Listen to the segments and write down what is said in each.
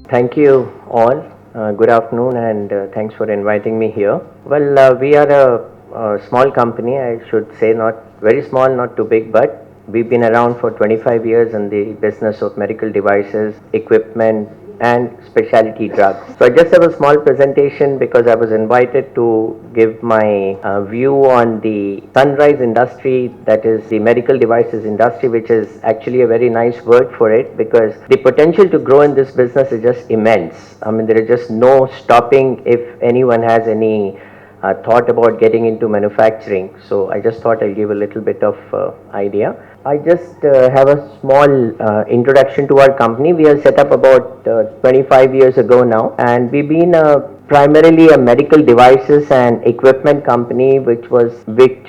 Thank you all. Good afternoon, and thanks for inviting me here. Well, we are a small company, I should say, not very small, not too big, but we've been around for 25 years in the business of medical devices, equipment, and specialty drugs. So I just have a small presentation because I was invited to give my view on the sunrise industry, that is the medical devices industry, which is actually a very nice word for it because the potential to grow in this business is just immense. I mean, there is just no stopping if anyone has any thought about getting into manufacturing. So I just thought I'll give a little bit of idea. I just have a small introduction to our company. We are set up about 25 years ago now, and we've been primarily a medical devices and equipment company which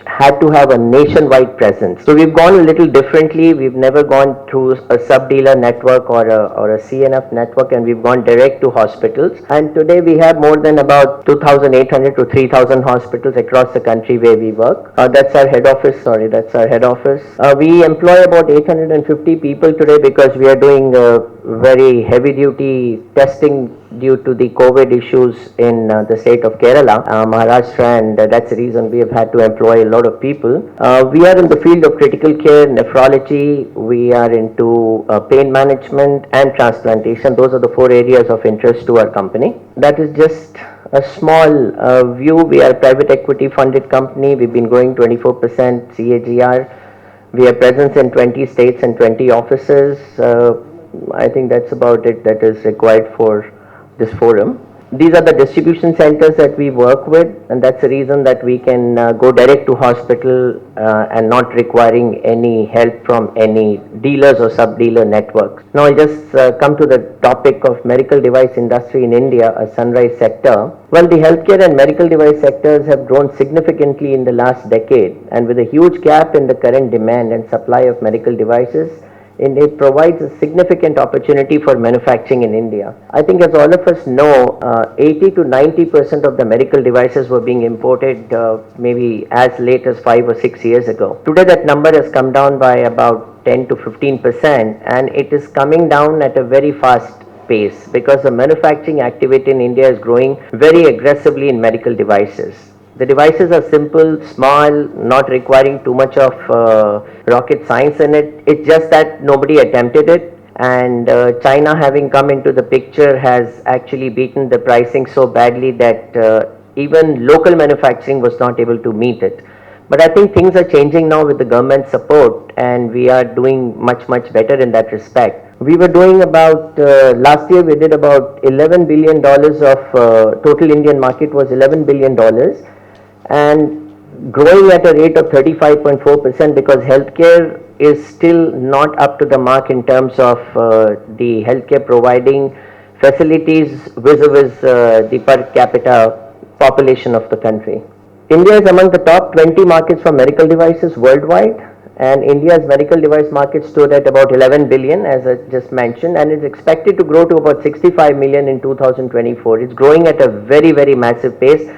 had to have a nationwide presence. So we've gone a little differently. We've never gone through a sub dealer network or a CNF network, and we've gone direct to hospitals. And today we have more than about 2,800 to 3,000 hospitals across the country where we work. That's our head office. Sorry, that's our head office. We employ about 850 people today because we are doing very heavy duty testing due to the COVID issues in the state of Kerala, Maharashtra, and that's the reason we have had to employ a lot of people. We are in the field of critical care, nephrology, we are into pain management and transplantation. Those are the four areas of interest to our company. That is just a small view. We are a private equity funded company. We've been growing 24% CAGR. We have presence in 20 states and 20 offices. I think that's about it that is required for this forum. These are the distribution centers that we work with, and that's the reason that we can go direct to hospital and not requiring any help from any dealers or sub-dealer networks. Now I'll just come to the topic of medical device industry in India, a sunrise sector. Well, the healthcare and medical device sectors have grown significantly in the last decade, and with a huge gap in the current demand and supply of medical devices, and it provides a significant opportunity for manufacturing in India. I think as all of us know, 80 to 90% of the medical devices were being imported maybe as late as 5 or 6 years ago. Today that number has come down by about 10 to 15%, and it is coming down at a very fast pace because the manufacturing activity in India is growing very aggressively in medical devices. The devices are simple, small, not requiring too much of rocket science in it. It's just that nobody attempted it, and China, having come into the picture, has actually beaten the pricing so badly that even local manufacturing was not able to meet it. But I think things are changing now with the government support, and we are doing much better in that respect. We were doing about, last year we did about $11 billion of total Indian market was $11 billion, and growing at a rate of 35.4% because healthcare is still not up to the mark in terms of the healthcare providing facilities vis-a-vis the per capita population of the country. India is among the top 20 markets for medical devices worldwide, and India's medical device market stood at about 11 billion as I just mentioned, and is expected to grow to about 65 million in 2024. It's growing at a very massive pace,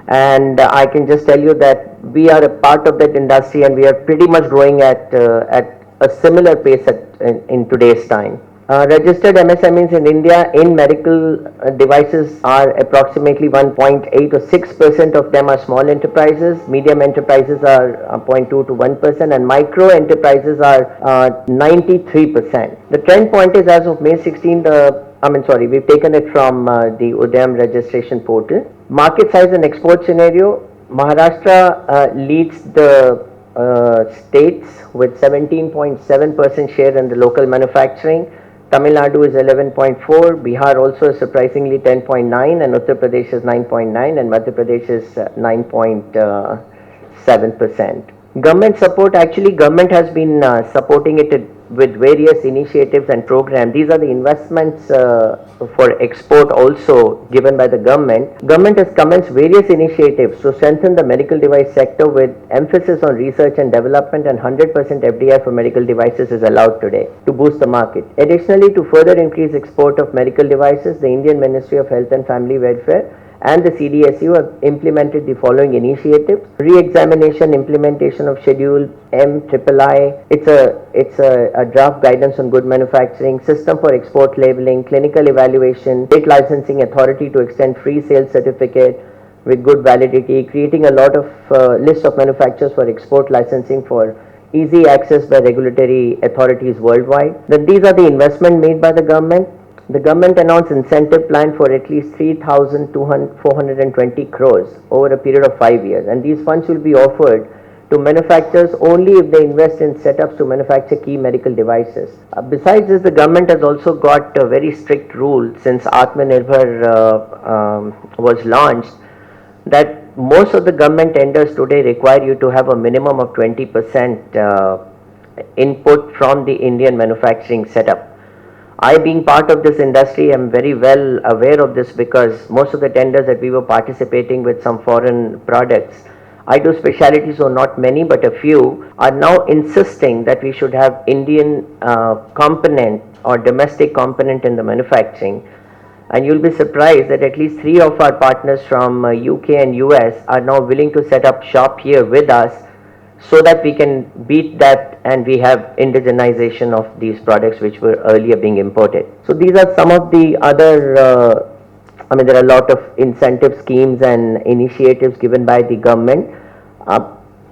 and I can just tell you that we are a part of that industry, and we are pretty much growing at a similar pace in today's time. Registered MSMEs in India in medical devices are approximately 1.8 or 6% of them are small enterprises, medium enterprises are 0.2 to 1%, and micro enterprises are 93%. The trend point is as of May 16th, we've taken it from the Udayam registration portal. Market size and export scenario, Maharashtra leads the states with 17.7% share in the local manufacturing. Tamil Nadu is 11.4, Bihar also is surprisingly 10.9, and Uttar Pradesh is 9.9, and Madhya Pradesh is 9.7%. Government support, actually government has been supporting it with various initiatives and programs. These are the investments for export also given by the government. Government has commenced various initiatives to strengthen the medical device sector with emphasis on research and development, and 100% FDI for medical devices is allowed today to boost the market. Additionally, to further increase export of medical devices, the Indian Ministry of Health and Family Welfare and the CDSU have implemented the following initiatives: re-examination, implementation of Schedule MIII. It's a draft guidance on good manufacturing, system for export labeling, clinical evaluation, state licensing authority to extend free sales certificate with good validity, creating a lot of list of manufacturers for export licensing for easy access by regulatory authorities worldwide. Then these are the investment made by the government. The government announced incentive plan for at least 3,420 crores over a period of 5 years, and these funds will be offered to manufacturers only if they invest in setups to manufacture key medical devices. Besides this, the government has also got a very strict rule since Atmanirbhar was launched, that most of the government tenders today require you to have a minimum of 20% input from the Indian manufacturing setup. I, being part of this industry, am very well aware of this because most of the tenders that we were participating with some foreign products, I do specialties, so not many, but a few, are now insisting that we should have Indian component or domestic component in the manufacturing. And you'll be surprised that at least 3 of our partners from UK and US are now willing to set up shop here with us so that we can beat that and we have indigenization of these products which were earlier being imported. So these are some of the other, there are a lot of incentive schemes and initiatives given by the government.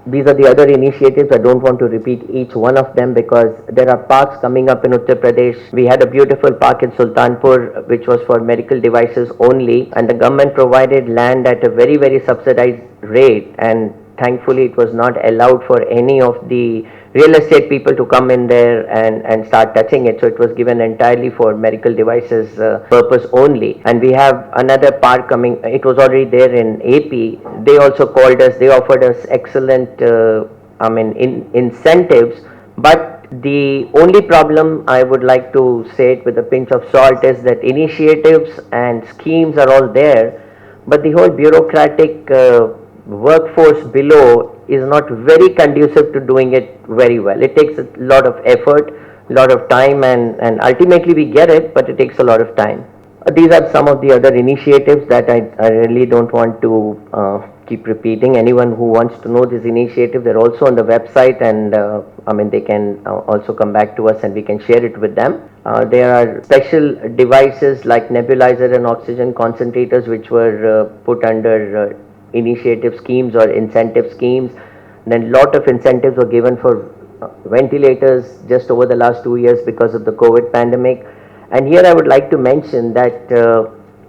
These are the other initiatives. I don't want to repeat each one of them because there are parks coming up in Uttar Pradesh. We had a beautiful park in Sultanpur which was for medical devices only, and the government provided land at a very, very subsidized rate, and thankfully it was not allowed for any of the real estate people to come in there and start touching it. So it was given entirely for medical devices purpose only. And we have another park coming. It was already there in AP. They also called us. They offered us excellent incentives. But the only problem, I would like to say it with a pinch of salt, is that initiatives and schemes are all there, but the whole bureaucratic workforce below is not very conducive to doing it very well. It takes a lot of effort, a lot of time, and ultimately we get it, but it takes a lot of time. These are some of the other initiatives that I really don't want to keep repeating. Anyone who wants to know these initiatives, they're also on the website, and they can also come back to us and we can share it with them. There are special devices like nebulizer and oxygen concentrators which were put under initiative schemes or incentive schemes. Then lot of incentives were given for ventilators just over the last 2 years because of the COVID pandemic. And here I would like to mention that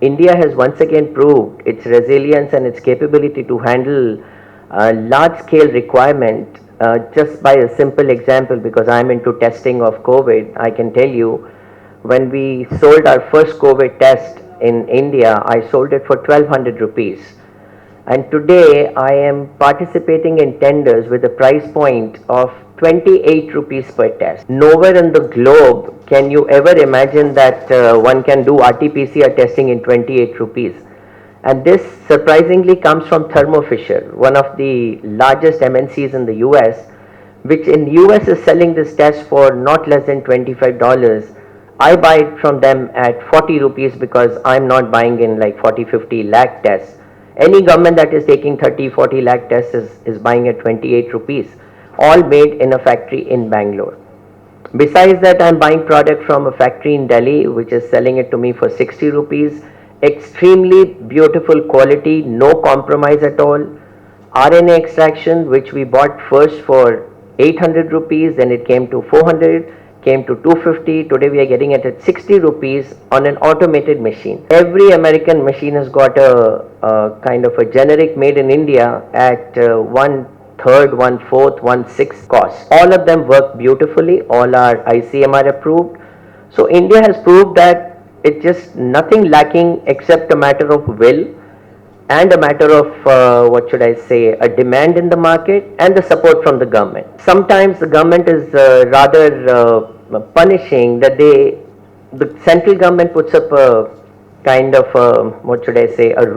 India has once again proved its resilience and its capability to handle large scale requirement just by a simple example, because I am into testing of COVID. I can tell you, when we sold our first COVID test in India, I sold it for 1200 rupees. And today I am participating in tenders with a price point of 28 rupees per test. Nowhere in the globe can you ever imagine that one can do RT-PCR testing in 28 rupees. And this surprisingly comes from Thermo Fisher, one of the largest MNCs in the US, which in US is selling this test for not less than $25. I buy it from them at 40 rupees because I'm not buying in like 40-50 lakh tests. Any government that is taking 30-40 lakh tests is buying at 28 rupees, all made in a factory in Bangalore. Besides that, I'm buying product from a factory in Delhi which is selling it to me for 60 rupees. Extremely beautiful quality, no compromise at all. RNA extraction, which we bought first for 800 rupees, then it came to 400, came to 250. Today we are getting it at 60 rupees on an automated machine. Every American machine has got a kind of a generic made in India at 1/3, 1/4, 1/6 cost. All of them work beautifully. All are ICMR approved. So India has proved that it's just nothing lacking except a matter of will and a matter of a demand in the market and the support from the government. Sometimes the government is rather punishing that the central government puts up a kind of a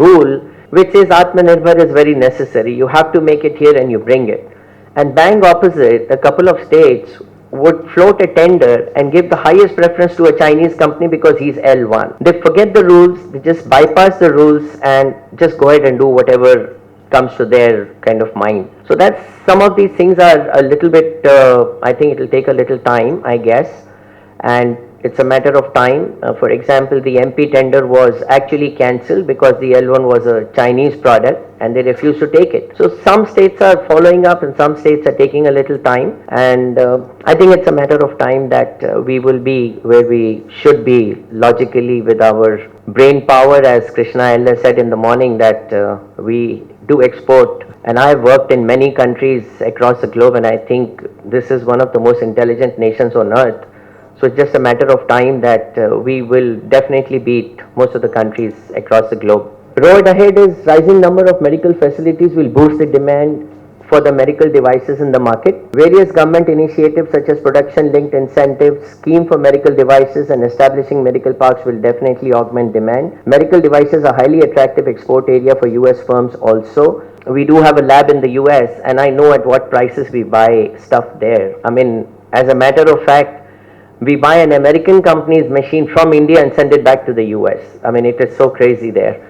rule which says Atmanirbhar is very necessary. You have to make it here and you bring it. And bang opposite, a couple of states would float a tender and give the highest preference to a Chinese company because he's L1. They forget the rules, they just bypass the rules and just go ahead and do whatever comes to their kind of mind. So that's some of these things are a little bit, I think it will take a little time, I guess, and it's a matter of time. For example, the MP tender was actually cancelled because the L1 was a Chinese product and they refused to take it. So some states are following up and some states are taking a little time, and I think it's a matter of time that we will be where we should be logically with our brain power, as Krishna Elder said in the morning, that we do export. And I have worked in many countries across the globe, and I think this is one of the most intelligent nations on earth. So it's just a matter of time that we will definitely beat most of the countries across the globe. Road ahead is rising number of medical facilities will boost the demand for the medical devices in the market. Various government initiatives such as production linked incentives, scheme for medical devices and establishing medical parks will definitely augment demand. Medical devices are highly attractive export area for US firms also. We do have a lab in the US and I know at what prices we buy stuff there. I mean, as a matter of fact, we buy an American company's machine from India and send it back to the US. I mean, it is so crazy there.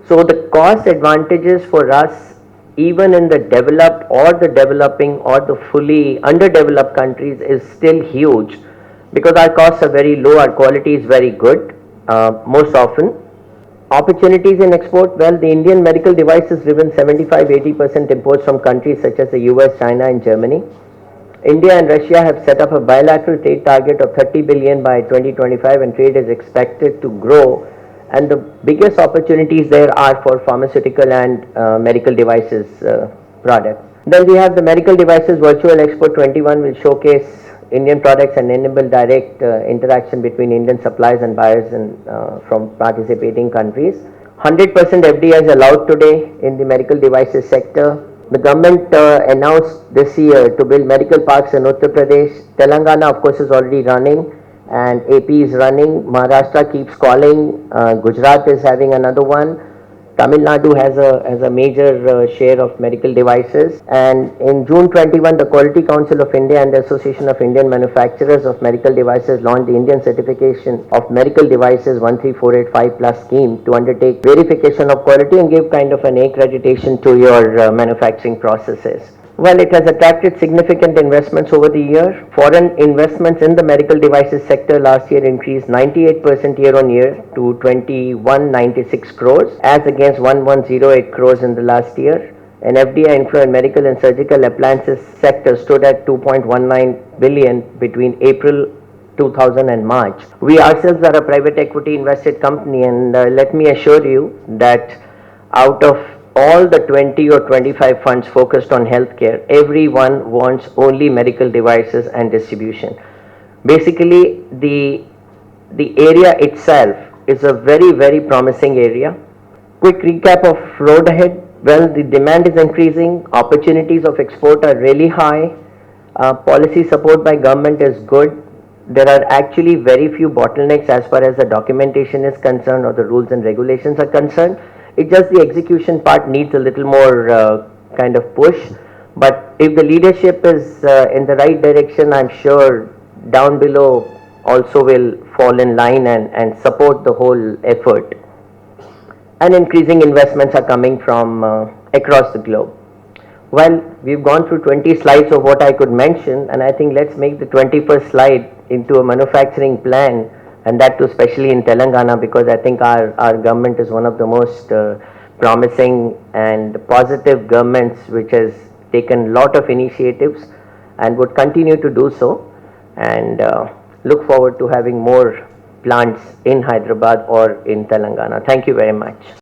So the cost advantages for us, even in the developed or the developing or the fully underdeveloped countries, is still huge because our costs are very low, our quality is very good most often. Opportunities in export, well, the Indian medical devices driven 75-80% imports from countries such as the US, China and Germany. India and Russia have set up a bilateral trade target of 30 billion by 2025 and trade is expected to grow, and the biggest opportunities there are for pharmaceutical and medical devices products. Then we have the medical devices virtual expo 21 will showcase Indian products and enable direct interaction between Indian suppliers and buyers from participating countries. 100% FDI is allowed today in the medical devices sector. The government announced this year to build medical parks in Uttar Pradesh. Telangana, of course, is already running, and AP is running. Maharashtra keeps calling. Gujarat is having another one. Tamil Nadu has a major share of medical devices. And in June 21, the Quality Council of India and the Association of Indian Manufacturers of Medical Devices launched the Indian Certification of Medical Devices 13485 Plus scheme to undertake verification of quality and give kind of an accreditation to your manufacturing processes. Well, it has attracted significant investments over the year. Foreign investments in the medical devices sector last year increased 98% year on year to 2196 crores as against 1108 crores in the last year. And FDI inflow in medical and surgical appliances sector stood at 2.19 billion between April 2000 and March. We ourselves are a private equity invested company, and let me assure you that out of all the 20 or 25 funds focused on healthcare, everyone wants only medical devices and distribution. Basically, the area itself is a very promising area. Quick recap of road ahead. Well, the demand is increasing, opportunities of export are really high, policy support by government is good. There are actually very few bottlenecks as far as the documentation is concerned or the rules and regulations are concerned. It's just the execution part needs a little more kind of push, but if the leadership is in the right direction, I'm sure down below also will fall in line and support the whole effort. And increasing investments are coming from across the globe. Well, we've gone through 20 slides of what I could mention, and I think let's make the 21st slide into a manufacturing plan, and that too especially in Telangana, because I think our government is one of the most promising and positive governments which has taken a lot of initiatives and would continue to do so, and look forward to having more plants in Hyderabad or in Telangana. Thank you very much.